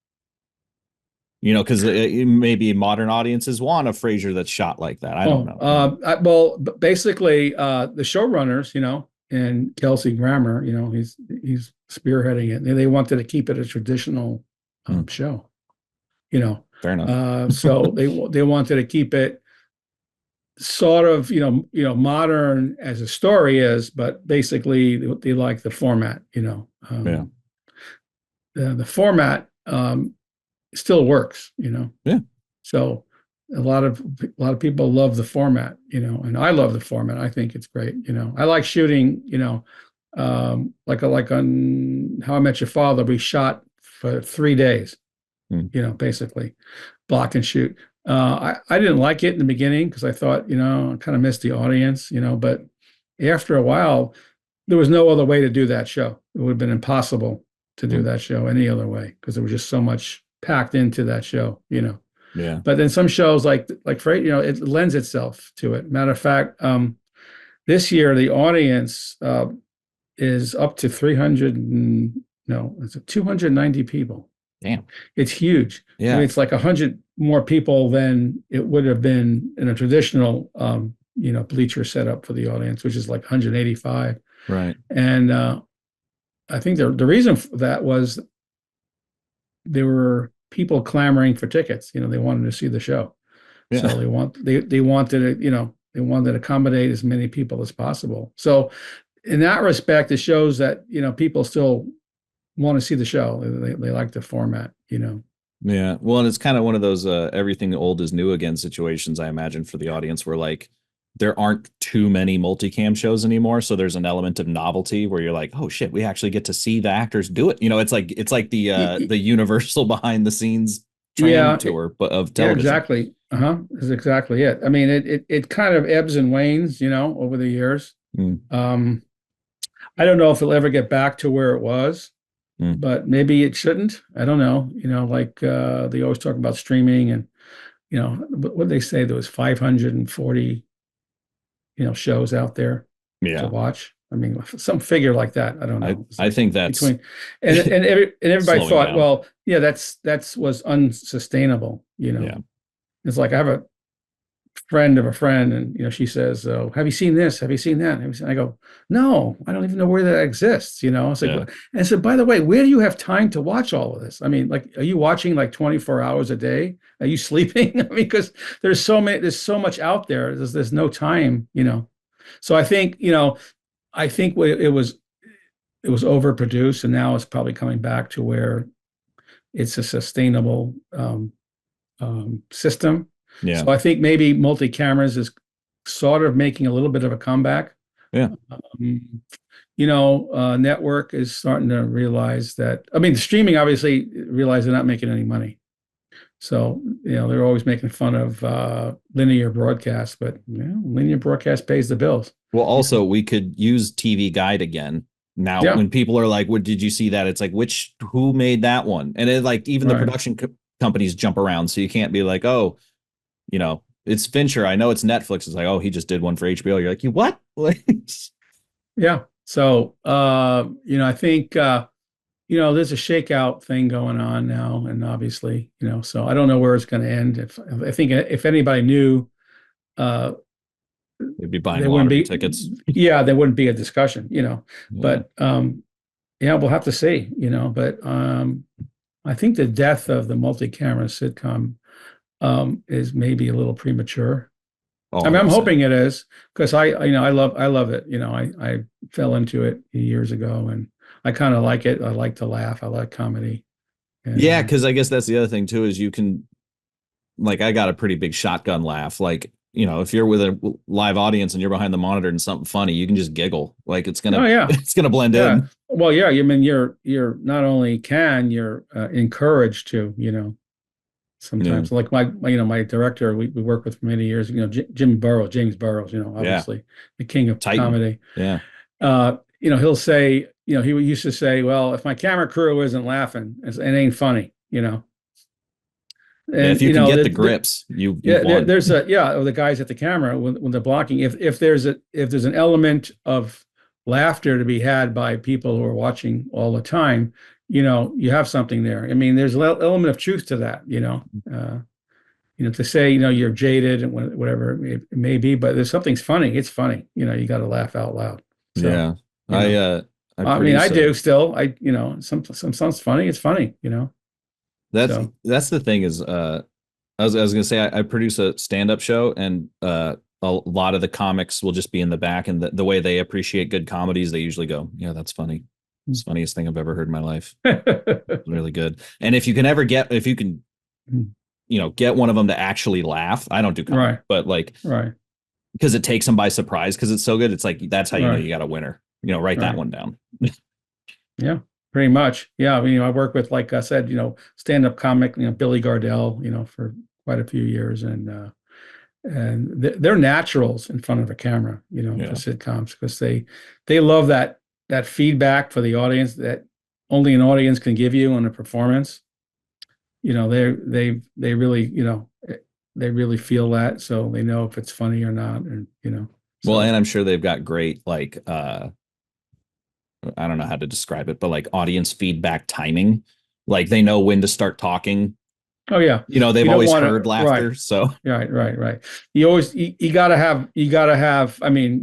Because maybe modern audiences want a Frasier that's shot like that. I don't know. Basically, the showrunners, and Kelsey Grammer, he's spearheading it. They wanted to keep it a traditional show, Fair enough. so they wanted to keep it sort of, modern as a story is, but basically they like the format, Yeah. The format still works, Yeah. So a lot of people love the format, and I love the format. I think it's great. I like shooting, like on How I Met Your Father, we shot for 3 days, basically block and shoot. I didn't like it in the beginning because I thought, I kind of missed the audience, but after a while, there was no other way to do that show. It would have been impossible to do that show any other way, because there was just so much packed into that show, Yeah. But then some shows like Freight, it lends itself to it. Matter of fact, this year the audience is up to 300 no, it's 290 people. Damn. It's huge. Yeah. I mean, it's like 100 more people than it would have been in a traditional bleacher setup for the audience, which is like 185. Right. And I think the reason for that was there were people clamoring for tickets. They wanted to see the show. Yeah. So they wanted to, they wanted to accommodate as many people as possible. So in that respect, it shows that, people still want to see the show. They like the format, Yeah. Well, and it's kind of one of those everything old is new again situations, I imagine, for the audience, where like there aren't too many multicam shows anymore. So there's an element of novelty where you're like, oh shit, we actually get to see the actors do it. It's like the universal behind the scenes tram tour of television. Yeah, exactly. That's exactly it. I mean, it kind of ebbs and wanes, over the years. I don't know if it'll ever get back to where it was. but maybe it shouldn't. I don't know. Like they always talk about streaming, and what they say, there was 540 shows out there to Yeah. watch. I mean, some figure like that. I don't I know. It's I like think that's between, and everybody slowing thought, down. well, yeah, that's was unsustainable. Yeah. It's like I have a friend of a friend, and she says, "Oh, have you seen this? Have you seen that?" I go, "No, I don't even know where that exists." It's like, Yeah. and I said, "By the way, where do you have time to watch all of this? I mean, like, are you watching like 24 hours a day? Are you sleeping? I mean, because there's so much out there. There's no time. So I think it was overproduced, and now it's probably coming back to where it's a sustainable system. Yeah. So I think maybe multi cameras is sort of making a little bit of a comeback. Yeah. Network is starting to realize that. I mean, the streaming obviously realize they're not making any money. So, they're always making fun of linear broadcast, but linear broadcast pays the bills. Well, also we could use TV Guide again. Now, Yeah. when people are like, "What did you see that?" It's like, who made that one? And it like even the Right. production companies jump around, so you can't be like, "Oh, it's Fincher. I know it's Netflix." It's like, "Oh, he just did one for HBO." You're like, "You what?" Yeah. So, I think there's a shakeout thing going on now, and obviously, so I don't know where it's going to end. If I think if anybody knew, They'd be buying there wouldn't lottery be, tickets. yeah, there wouldn't be a discussion, Yeah. But yeah, we'll have to see, But I think the death of the multi-camera sitcom is maybe a little premature. Oh, I mean, I'm 100%. hoping it is, because I love it. I fell into it years ago, and I kind of like it. I like to laugh. I like comedy. And, Yeah, because I guess that's the other thing too is you can, like, I got a pretty big shotgun laugh. Like, if you're with a live audience and you're behind the monitor and something funny, you can just giggle. Like it's gonna, oh yeah, it's gonna blend yeah. in. Well, yeah. I mean, you're not only you're encouraged to, sometimes, like my director we worked with for many years, James Burrows, obviously the king of Titan. comedy. Yeah. He'll say, he used to say, well, if my camera crew isn't laughing, it ain't funny. Yeah, And if you can get the grips, you've won. there's the guys at the camera when they're blocking. If there's an element of laughter to be had by people who are watching all the time, you have something there. I mean, there's an element of truth to that. To say you're jaded and whatever it may be, but there's something's funny. It's funny. You got to laugh out loud. So, Yeah, I mean, I do still. Some sounds funny. It's funny. That's the thing is I was gonna say I produce a stand-up show, and a lot of the comics will just be in the back, and the way they appreciate good comedies, they usually go, "Yeah, that's funny. It's the funniest thing I've ever heard in my life." Really good. And if you can get one of them to actually laugh. I don't do comedy, Right. but like, right. because it takes them by surprise because it's so good. It's like, that's how you know Right. you got a winner. Write that Right. one down. Yeah, pretty much. Yeah, I mean, I work with, like I said, stand-up comic, Billy Gardell, for quite a few years, and they're naturals in front of a camera, Yeah. for sitcoms, because they love that feedback for the audience that only an audience can give you on a performance. They really, they really feel that, so they know if it's funny or not, and Well, so. and I'm sure they've got great, like, I don't know how to describe it, but like audience feedback timing. Like they know when to start talking. Oh yeah. They've always heard laughter. Right. So Right. You gotta have, I mean,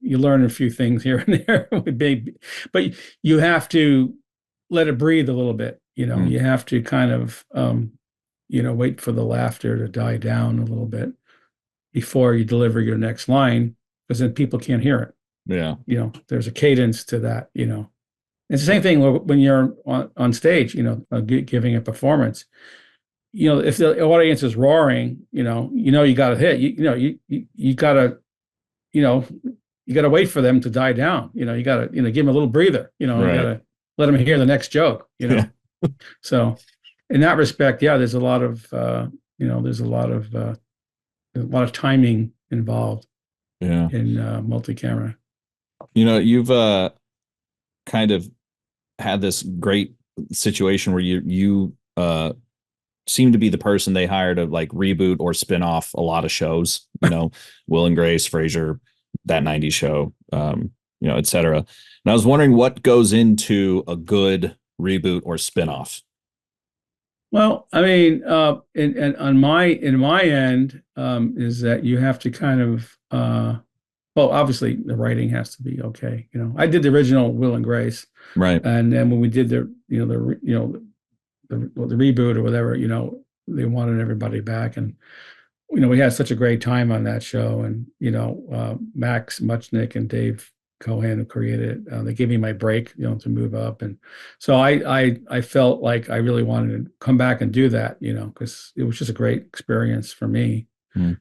you learn a few things here and there with big, but you have to let it breathe a little bit. You have to kind of, wait for the laughter to die down a little bit before you deliver your next line, because then people can't hear it. yeah. There's a cadence to that. It's the same thing when you're on stage, giving a performance. If the audience is roaring, you got to hit. You got to, you got to wait for them to die down. You got to, give them a little breather. You got to let them hear the next joke. Yeah. So, in that respect, yeah, there's a lot of, there's a lot of timing involved. Yeah. In multi-camera. You've kind of had this great situation where you seem to be the person they hire to like reboot or spin off a lot of shows, Will and Grace, Frasier, that 90s show, et cetera. And I was wondering what goes into a good reboot or spinoff. Well, I mean, and on in my end, is that you have to kind of, well, obviously the writing has to be okay. I did the original Will and Grace, right? And then when we did the reboot or whatever, they wanted everybody back, and we had such a great time on that show, and Max Muchnick and Dave Cohen who created it. They gave me my break, to move up, and so I felt like I really wanted to come back and do that, because it was just a great experience for me, and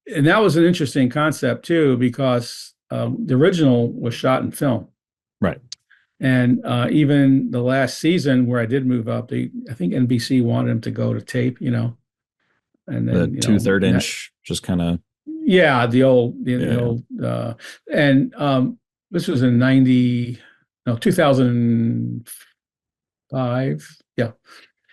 and that was an interesting concept too, because the original was shot in film, right? And even the last season where I did move up, I think NBC wanted him to go to tape, and then the 2/3 inch, just kind of. Yeah, the old, and this was in 2005. Yeah.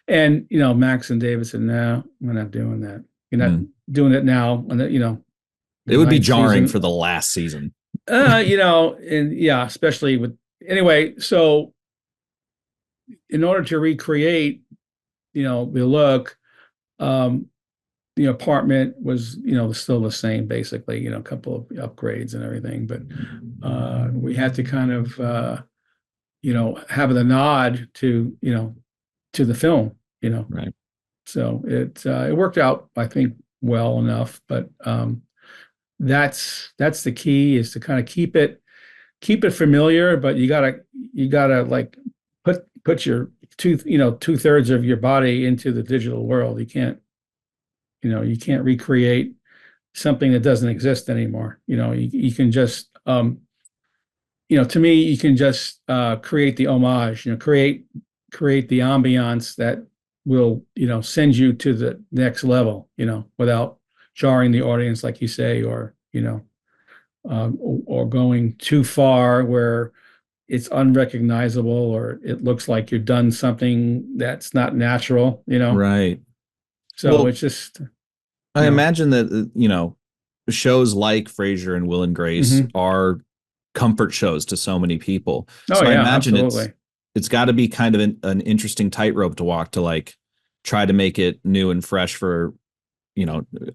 And, Max and David said, no, we're not doing that. You're not doing it now. And, it would be jarring for the last season. And yeah, especially anyway, so in order to recreate, the look, the apartment was, still the same, basically, a couple of upgrades and everything. But we had to kind of, have the nod to, to the film, Right. So it worked out, I think, well enough. But that's the key, is to kind of keep it familiar, but you gotta like put your 2/3 of your body into the digital world. You can't recreate something that doesn't exist anymore. You can just, to me, you can just create the homage, create the ambiance that will, send you to the next level, without jarring the audience, like you say, or, or going too far where it's unrecognizable, or it looks like you've done something that's not natural, Right. So it's just, I imagine that, shows like Frasier and Will and Grace are comfort shows to so many people. Oh, so yeah, I imagine absolutely. it's got to be kind of an interesting tightrope to walk, to like try to make it new and fresh for,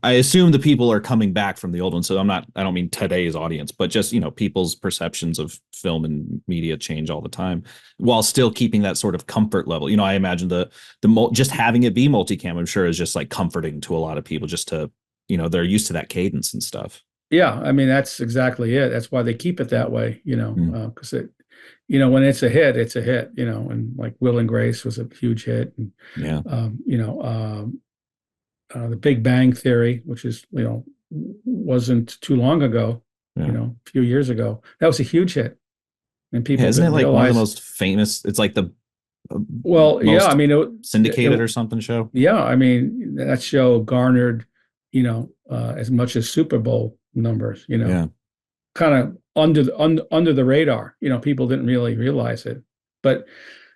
I assume the people are coming back from the old one. So I don't mean today's audience, but just, people's perceptions of film and media change all the time, while still keeping that sort of comfort level. I imagine just having it be multicam, I'm sure, is just like comforting to a lot of people, just to, they're used to that cadence and stuff. Yeah. I mean, that's exactly it. That's why they keep it that way, because it, when it's a hit, it's a hit, and like Will and Grace was a huge hit. And, yeah. The Big Bang Theory, which is, wasn't too long ago, a few years ago, that was a huge hit. And people isn't it like one of the most famous? It's like the I mean, syndicated or something show. Yeah, I mean, that show garnered, as much as Super Bowl numbers. Kind of under the radar. People didn't really realize it, but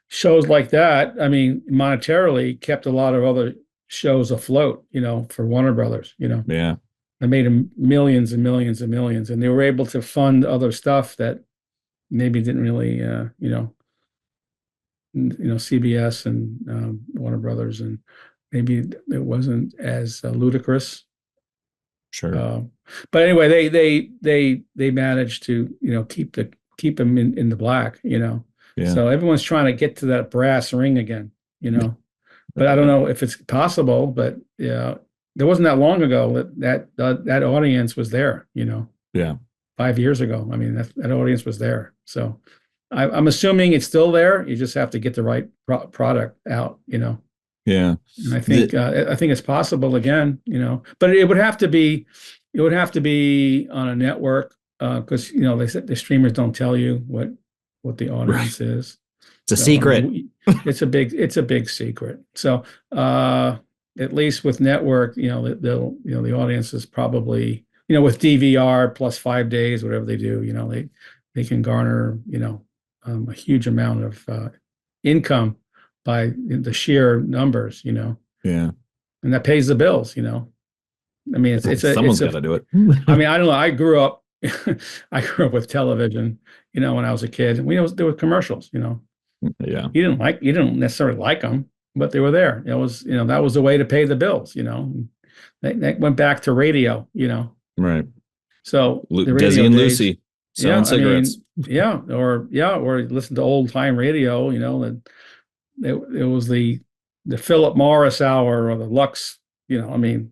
shows like that, I mean, monetarily kept a lot of other shows afloat, for Warner Brothers, Yeah. They made them millions and millions and millions, and they were able to fund other stuff that maybe didn't really, CBS and Warner Brothers, and maybe it wasn't as ludicrous. Sure. But anyway, they managed to, keep them in the black, Yeah. So everyone's trying to get to that brass ring again, But I don't know if it's possible, but yeah, there wasn't that long ago that audience was there, Yeah. 5 years ago. I mean, that audience was there. So I'm assuming it's still there. You just have to get the right product out, Yeah. And I think it's possible again, but it would have to be on a network, because they said the streamers don't tell you what the audience is. It's a secret. I mean, it's a big secret. So at least with network, the audience is probably, with DVR plus 5 days, whatever they do, they can garner, a huge amount of income by the sheer numbers, Yeah. and that pays the bills, I mean, Someone's got to do it. I mean, I don't know. I grew up, I grew up with television, when I was a kid, and there were commercials, Yeah. You didn't necessarily like them, but they were there. It was, that was the way to pay the bills, That went back to radio, Right. So the Desi radio and days, Lucy selling cigarettes. or listen to old time radio, and it was the Philip Morris hour or the Lux, I mean,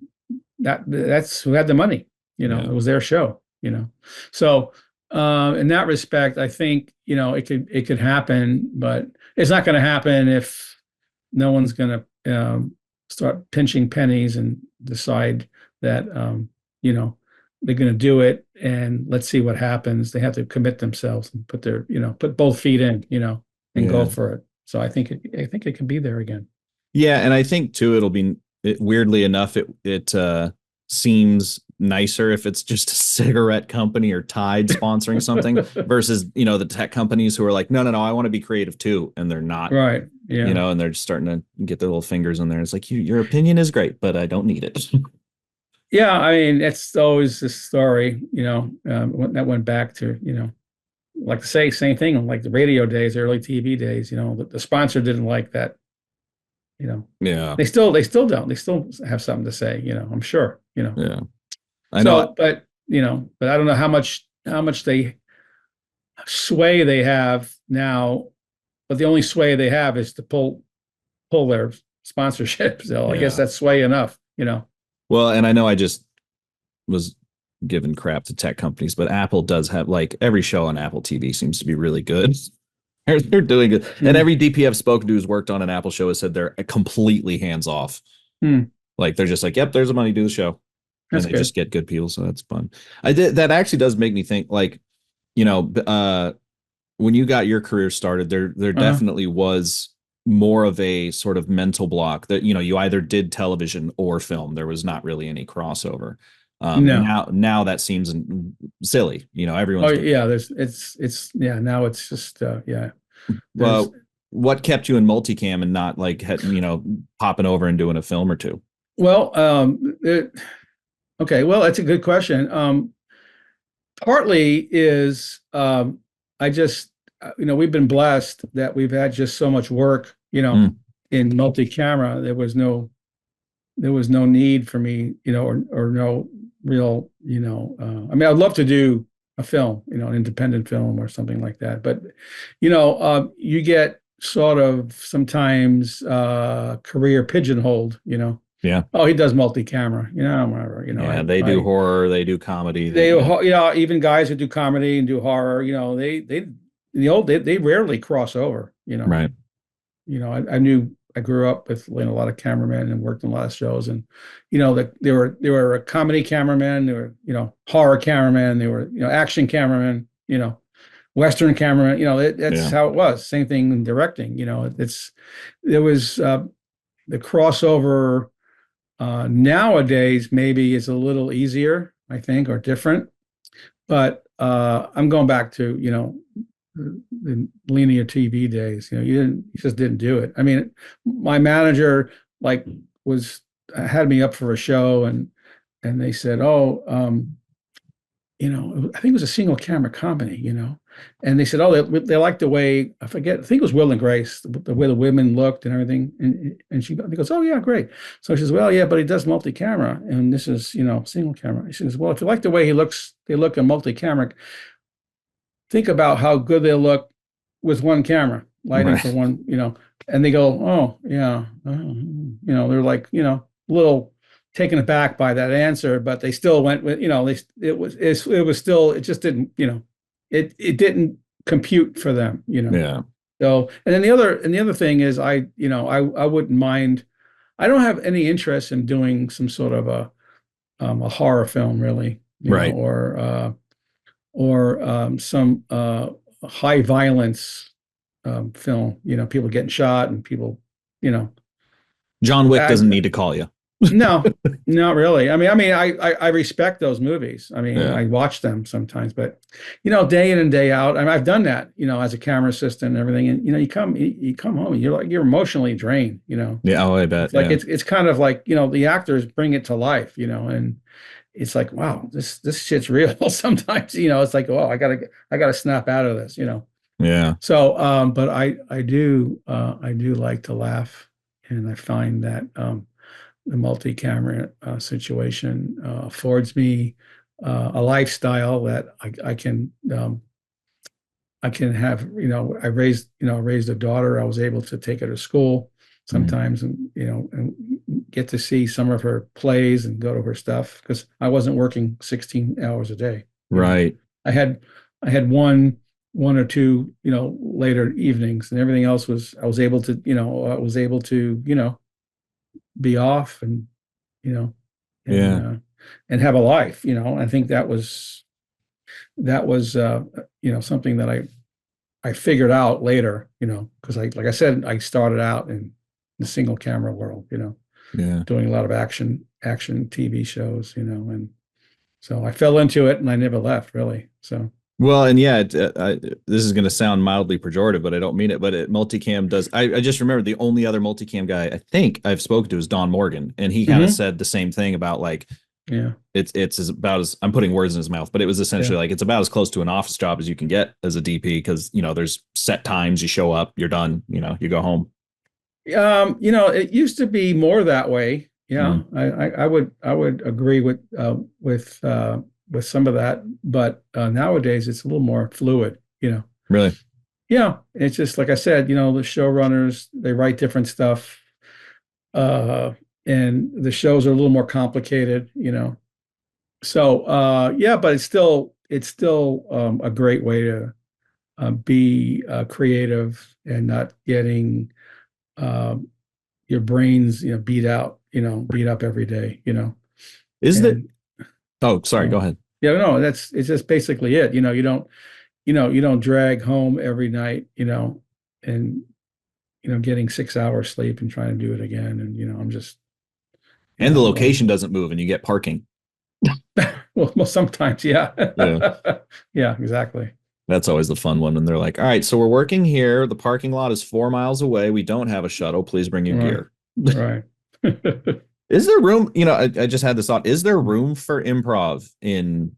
that's who had the money, Yeah. it was their show, So in that respect, I think, it could happen, but it's not going to happen if no one's going to start pinching pennies and decide that they're going to do it, and let's see what happens. They have to commit themselves and put both feet in, and go for it. So I think it can be there again. Yeah, and I think too it'll be weirdly enough it seems nicer if it's just a cigarette company or Tide sponsoring something versus the tech companies who are like, no, I want to be creative too, and they're not. Right. Yeah. And they're just starting to get their little fingers in there. It's like, your opinion is great, but I don't need it. Yeah, I mean, it's always this story, that went back to, like to say same thing, like the radio days, early TV days, the sponsor didn't like that, Yeah. They still don't. They still have something to say, I'm sure, Yeah. I know. But I don't know how much they sway they have now, but the only sway they have is to pull their sponsorship. So I guess that's sway enough, Well, and I know I just was giving crap to tech companies, but Apple does have, like, every show on Apple TV seems to be really good. They're doing good. And every DP I've spoken to who's worked on an Apple show has said they're completely hands off. Like, they're just like, yep, there's the money, do the show. And they just get good people. So that's fun. That actually does make me think, like, when you got your career started, there definitely was more of a sort of mental block that, you either did television or film. There was not really any crossover. No. Now that seems silly. Everyone's. Now it's just Well, what kept you in multicam and not like popping over and doing a film or two? Well, okay, well, that's a good question. Partly is I just we've been blessed that we've had just so much work, in multi-camera. There was no need for me, or no real, I mean, I'd love to do a film, an independent film or something like that. But, you get sort of sometimes career pigeonholed, Yeah. Oh, he does multi-camera, whatever, Yeah, they do horror, they do comedy. Even guys who do comedy and do horror, they rarely cross over, Right. I grew up with a lot of cameramen and worked in a lot of shows, and there were a comedy cameraman, there were horror cameraman, there were action cameraman, Western cameraman. That's how it was. Same thing in directing. There was the crossover. Nowadays maybe is a little easier, I think, or different, but I'm going back to the linear TV days. You just didn't do it. I mean, my manager had me up for a show, and they said, oh, I think it was a single camera comedy, and they said, oh, they liked the way, I think it was Will and Grace, the way the women looked and everything, and he goes, oh yeah, great. So she says, well, yeah, but he does multi-camera, and this is single camera. She says, well, if you like the way they look in multi-camera, think about how good they look with one camera, lighting for one, and they go, oh, yeah. They're like, a little taken aback by that answer, but they still went with, it just didn't, it didn't compute for them, Yeah. So, and then the other thing is I wouldn't mind, I don't have any interest in doing some sort of a horror film, really, Right. Or some high violence film, people getting shot and people, John Wick doesn't need to call you. No, not really. I respect those movies. I mean, Yeah. I watch them sometimes, but day in and day out. I've done that, as a camera assistant and everything. And you come home, and you're emotionally drained. Yeah. Oh, I bet. It's like Yeah. it's kind of like the actors bring it to life. And it's like, wow, this shit's real. Sometimes, it's like, oh, I gotta snap out of this. Yeah. So, but I do like to laugh, and I find that the multi-camera situation affords me a lifestyle that I can have. I raised a daughter. I was able to take her to school Mhm. sometimes, and get to see some of her plays and go to her stuff because I wasn't working 16 hours a day. Right. I had I had one or two later evenings, and everything else I was able to be off and you know and Yeah. and have a life. I think that was something that I figured out later, because like I said, I started out in the single camera world, Yeah. doing a lot of action TV shows, and so I fell into it and I never left really. So Well, and yeah, this is going to sound mildly pejorative, but I don't mean it. But multicam does. I just remember the only other multicam guy I think I've spoken to is Don Morgan, and he kind of mhm. said the same thing about like Yeah, it's about as I'm putting words in his mouth, but it was yeah. essentially like it's about as close to an office job as you can get as a DP because there's set times, you show up, you're done, you go home. It used to be more that way. Yeah, Mm, I would agree with some of that, but nowadays it's a little more fluid. really? Yeah, it's just like I said. The showrunners, they write different stuff, uh, and the shows are a little more complicated. So yeah, but it's still a great way to be creative and not getting um, your brains, beat up every day. Is that? And Oh, sorry. Go so ahead. yeah, no, it's just basically it. You don't drag home every night, and getting 6 hours sleep and trying to do it again. And I'm just, And the location doesn't move, and you get parking. well, sometimes, yeah. Yeah. Yeah, exactly. That's always the fun one when they're like, all right, so we're working here. The parking lot is 4 miles away. We don't have a shuttle. Please bring your Right, gear. right. Is there room? I just had this thought. Is there room for improv in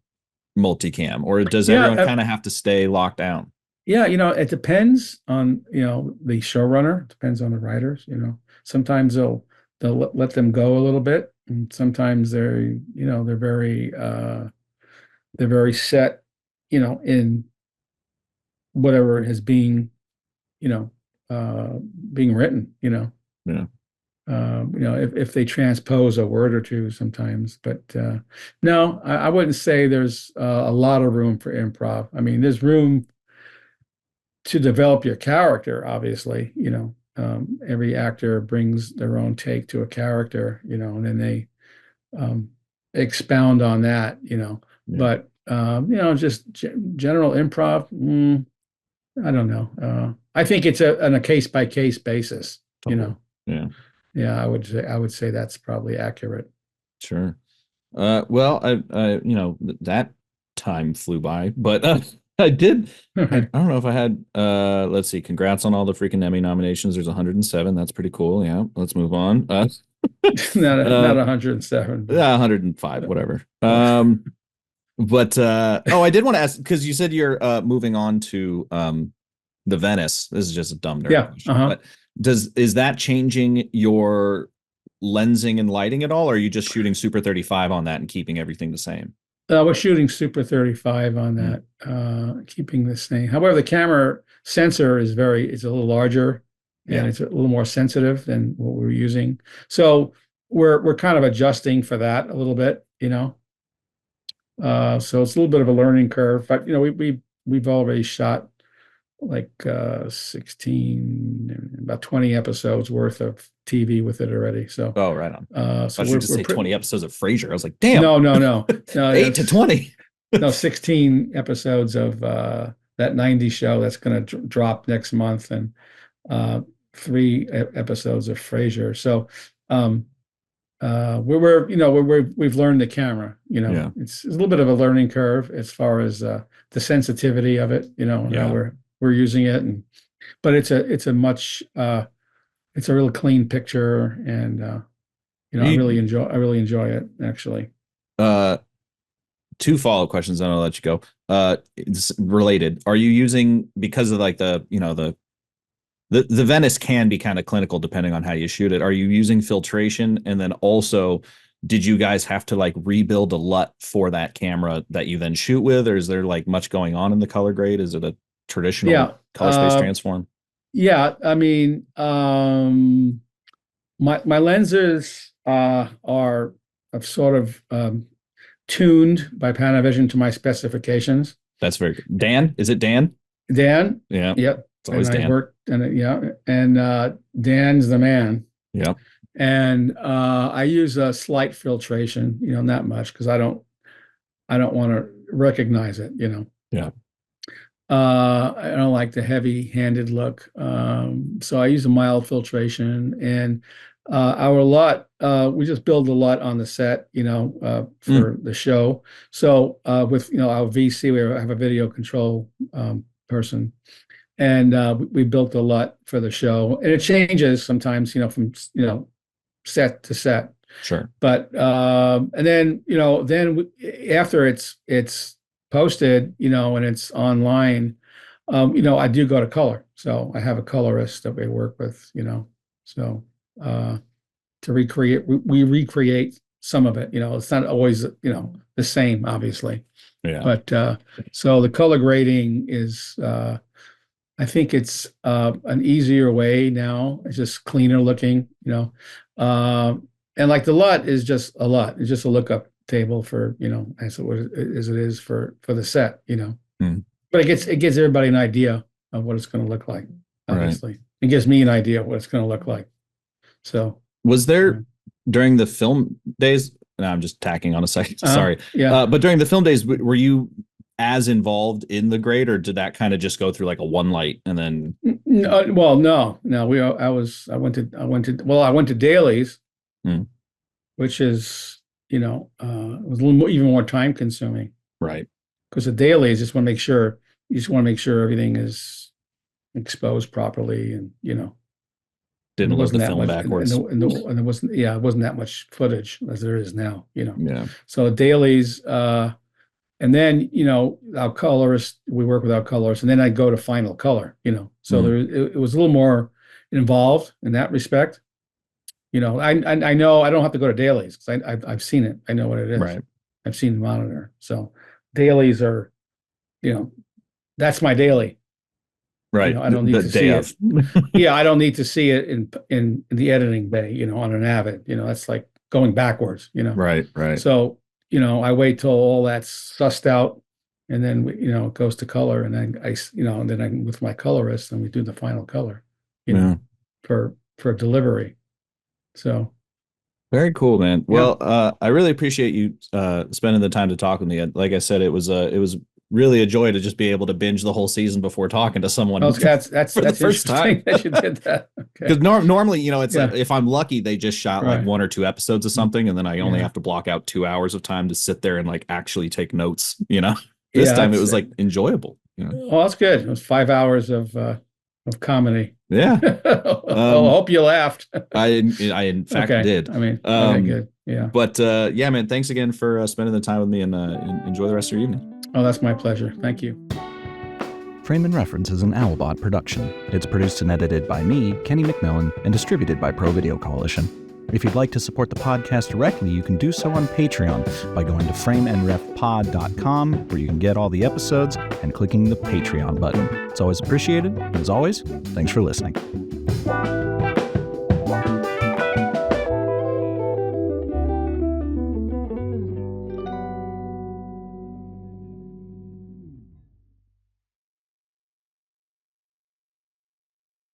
multicam, or does Yeah, everyone kind of have to stay locked down? yeah, it depends on, the showrunner, it depends on the writers. Sometimes they'll let them go a little bit, and sometimes they're very set, in whatever is you know, being written. Yeah. If they transpose a word or two sometimes, but no, I wouldn't say there's a lot of room for improv. I mean, there's room to develop your character, obviously. Every actor brings their own take to a character, and then they um, expound on that. Yeah. But just general improv, I don't know. I think it's on a case by case basis. You Totally. know, Yeah. yeah, I would say that's probably accurate. Sure. Well, that time flew by, but I did. I don't know if I had. Let's see. Congrats on all the freaking Emmy nominations. There's 107. That's pretty cool. Yeah. Let's move on. Not uh, 107, but yeah, 105, whatever. okay. But I did want to ask because you said you're moving on to the Venice. This is just a dumb nerd Yeah, question, uh-huh. but is that changing your lensing and lighting at all, or are you just shooting Super 35 on that and keeping everything the same? We're shooting Super 35 on Mm, that, keeping the same. However, the camera sensor it's a little larger and yeah. it's a little more sensitive than what we're using. So we're kind of adjusting for that a little bit. So it's a little bit of a learning curve, but we've already shot like 16, about 20 episodes worth of TV with it already. So Oh, right on. so I should we're just we're say pretty. 20 episodes of Frasier. I was like, damn, No, no, no, no. 8 to That's 20. no 16 episodes of that 90s show that's going to drop next month, and uh, three episodes of Frasier. So um, we've learned the camera. It's a little bit of a learning curve as far as the sensitivity of it. And how we're using it, but it's a really clean picture, and I really enjoy it actually. Two follow-up questions, then I'll let you go. It's related. Are you using, because of like the Venice can be kind of clinical depending on how you shoot it, are you using filtration? And then also, did you guys have to like rebuild a LUT for that camera that you then shoot with, or is there like much going on in the color grade? Is it a traditional color space transform? Yeah, I mean, my lenses are sort of tuned by Panavision to my specifications. That's very good. Dan, is it Dan? Dan? Yeah. Yep. It's always and Dan. I worked, and Dan's the man. Yeah. And I use a slight filtration, not much, because I don't want to recognize it, Yeah. I don't like the heavy-handed look. So I use a mild filtration, and our LUT, we just build a LUT on the set, for the show. So with our VC, we have a video control person, and we built a LUT for the show, and it changes sometimes, from set to set. Sure. But and then after it's posted, and it's online, I do go to color. So I have a colorist that we work with, so to recreate, we recreate some of it. It's not always the same, obviously. Yeah. But so the color grading is, I think it's an easier way now. It's just cleaner looking, and like the LUT is just a LUT. It's just a lookup table for, as it is for the set, But it gives everybody an idea of what it's going to look like. Obviously, It gives me an idea of what it's going to look like. So, was there during the film days? No, I'm just tacking on a second. Sorry. Yeah. But during the film days, were you as involved in the grade, or did that kind of just go through like a one light and then? No, well, no. I went to dailies, which is, it was a little more, even more time consuming. Right. Because the dailies just want to make sure everything is exposed properly, and didn't load the film backwards. And there wasn't, it wasn't that much footage as there is now, Yeah. So dailies, and then, our colorist, we work with our colorist, and then I go to final color, So it was a little more involved in that respect. I know I don't have to go to dailies because I've seen it. I know what it is. Right. I've seen the monitor. So dailies are, that's my daily. Right. I don't need to see it. Yeah, I don't need to see it in the editing bay, on an Avid. That's like going backwards, Right. So, I wait till all that's sussed out, and then it goes to color, and then and then I'm with my colorist, and we do the final color, for delivery. So very cool, man. Well, I really appreciate you spending the time to talk with me. Like I said, it was really a joy to just be able to binge the whole season before talking to someone. Well, that's the first time that you did that. Because normally, it's like, if I'm lucky, they just shot like 1 or 2 episodes of something, and then I only have to block out 2 hours of time to sit there and like actually take notes. This time it was like enjoyable. Well, that's good. It was 5 hours of comedy. Yeah. Well, I hope you laughed. I in fact did. I mean, okay, good. Yeah. But yeah, man, thanks again for spending the time with me, and enjoy the rest of your evening. Oh, that's my pleasure. Thank you. Frame and Reference is an Owlbot production. It's produced and edited by me, Kenny McMillan, and distributed by Pro Video Coalition. If you'd like to support the podcast directly, you can do so on Patreon by going to frameandrefpod.com, where you can get all the episodes, and clicking the Patreon button. It's always appreciated. And as always, thanks for listening.